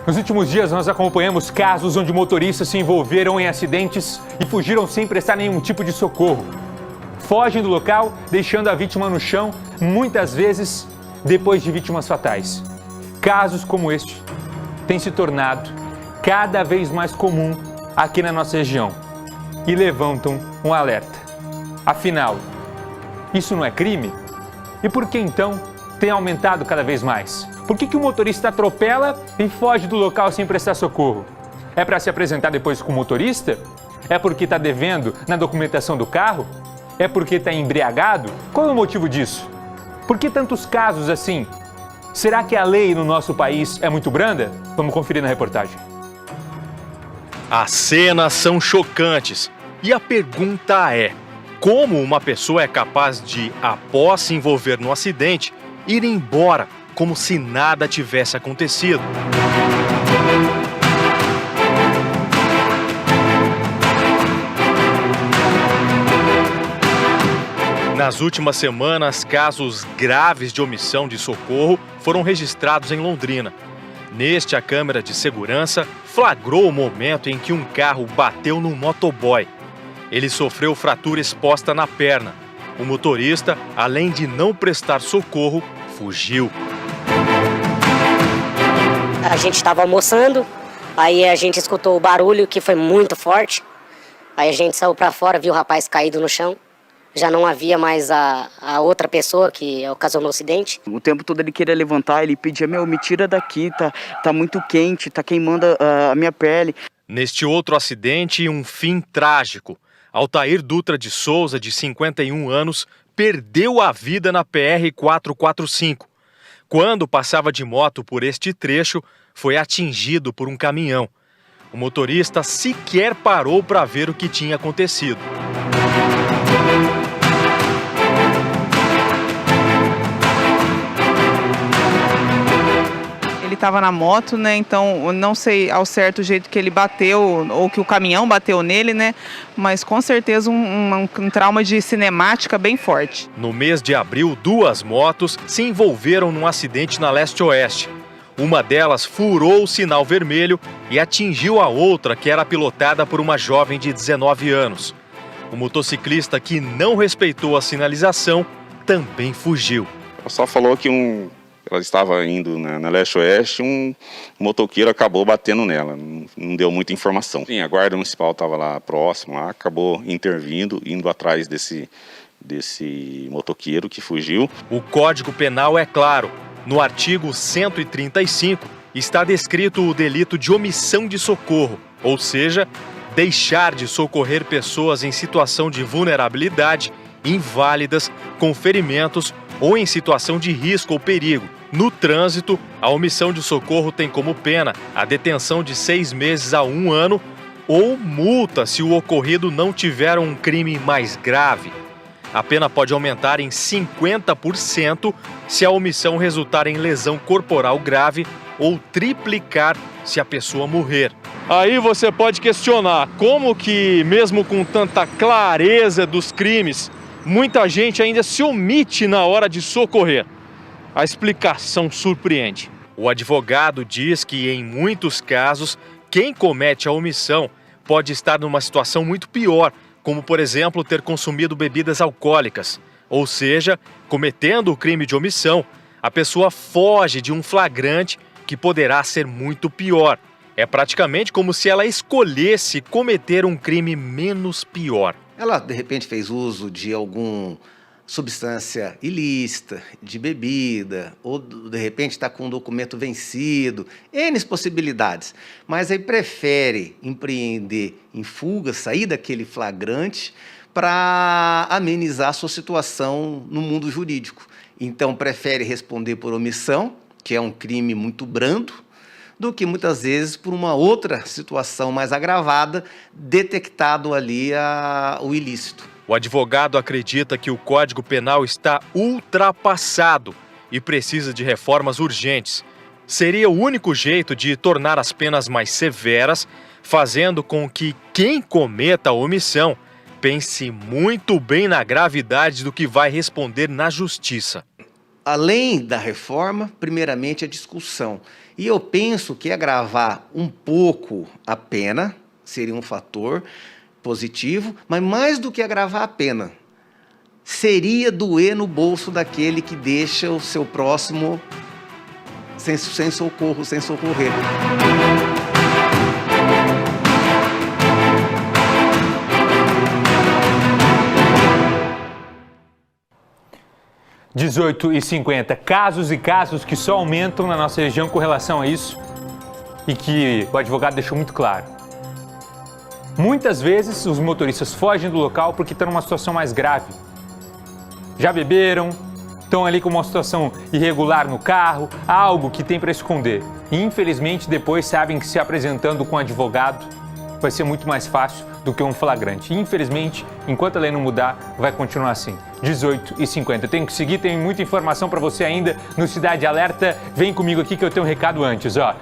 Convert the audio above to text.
Nos últimos dias, nós acompanhamos casos onde motoristas se envolveram em acidentes e fugiram sem prestar nenhum tipo de socorro. Fogem do local, deixando a vítima no chão, muitas vezes depois de vítimas fatais. Casos como este têm se tornado cada vez mais comum aqui na nossa região e levantam um alerta. Afinal, isso não é crime? E por que então tem aumentado cada vez mais? Por que o motorista atropela e foge do local sem prestar socorro? É para se apresentar depois com o motorista? É porque está devendo na documentação do carro? É porque está embriagado? Qual é o motivo disso? Por que tantos casos assim? Será que a lei no nosso país é muito branda? Vamos conferir na reportagem. As cenas são chocantes e a pergunta é: como uma pessoa é capaz de, após se envolver no acidente, ir embora como se nada tivesse acontecido? Nas últimas semanas, casos graves de omissão de socorro foram registrados em Londrina. Neste, a câmera de segurança flagrou o momento em que um carro bateu num motoboy. Ele sofreu fratura exposta na perna. O motorista, além de não prestar socorro, fugiu. A gente estava almoçando, aí a gente escutou o barulho que foi muito forte. Aí a gente saiu para fora, viu o rapaz caído no chão. Já não havia mais a outra pessoa que ocasionou o acidente. O tempo todo ele queria levantar, ele pedia: me tira daqui, tá muito quente, tá queimando a minha pele. Neste outro acidente, um fim trágico. Altair Dutra de Souza, de 51 anos, perdeu a vida na PR-445. Quando passava de moto por este trecho, foi atingido por um caminhão. O motorista sequer parou para ver o que tinha acontecido. Ele estava na moto, né? Então, eu não sei ao certo o jeito que ele bateu ou que o caminhão bateu nele, né? Mas com certeza um trauma de cinemática bem forte. No mês de abril, 2 motos se envolveram num acidente na leste-oeste. Uma delas furou o sinal vermelho e atingiu a outra, que era pilotada por uma jovem de 19 anos. O motociclista, que não respeitou a sinalização, também fugiu. Ela só falou que ela estava indo na leste-oeste, um motoqueiro acabou batendo nela, não deu muita informação. Sim, a guarda municipal estava lá próximo, acabou intervindo, indo atrás desse motoqueiro que fugiu. O Código Penal é claro. No artigo 135 está descrito o delito de omissão de socorro, ou seja, deixar de socorrer pessoas em situação de vulnerabilidade, inválidas, com ferimentos ou em situação de risco ou perigo. No trânsito, a omissão de socorro tem como pena a detenção de 6 meses a 1 ano ou multa se o ocorrido não tiver um crime mais grave. A pena pode aumentar em 50% se a omissão resultar em lesão corporal grave ou triplicar se a pessoa morrer. Aí você pode questionar como que, mesmo com tanta clareza dos crimes, muita gente ainda se omite na hora de socorrer. A explicação surpreende. O advogado diz que, em muitos casos, quem comete a omissão pode estar numa situação muito pior, como, por exemplo, ter consumido bebidas alcoólicas. Ou seja, cometendo o crime de omissão, a pessoa foge de um flagrante que poderá ser muito pior. É praticamente como se ela escolhesse cometer um crime menos pior. Ela, de repente, fez uso de alguma substância ilícita, de bebida, ou, de repente, está com um documento vencido, N possibilidades. Mas aí prefere empreender em fuga, sair daquele flagrante para amenizar a sua situação no mundo jurídico. Então, prefere responder por omissão, que é um crime muito brando, do que muitas vezes por uma outra situação mais agravada, detectado ali o ilícito. O advogado acredita que o Código Penal está ultrapassado e precisa de reformas urgentes. Seria o único jeito de tornar as penas mais severas, fazendo com que quem cometa a omissão pense muito bem na gravidade do que vai responder na justiça. Além da reforma, primeiramente a discussão. E eu penso que agravar um pouco a pena seria um fator positivo, mas mais do que agravar a pena, seria doer no bolso daquele que deixa o seu próximo sem socorro, sem socorrer. 18h50, casos e casos que só aumentam na nossa região com relação a isso e que o advogado deixou muito claro. Muitas vezes os motoristas fogem do local porque estão numa situação mais grave. Já beberam, estão ali com uma situação irregular no carro, algo que tem para esconder. E infelizmente depois sabem que se apresentando com um advogado vai ser muito mais fácil do que um flagrante. Infelizmente, enquanto a lei não mudar, vai continuar assim. 18h50. Tenho que seguir, tem muita informação para você ainda no Cidade Alerta. Vem comigo aqui que eu tenho um recado antes, ó.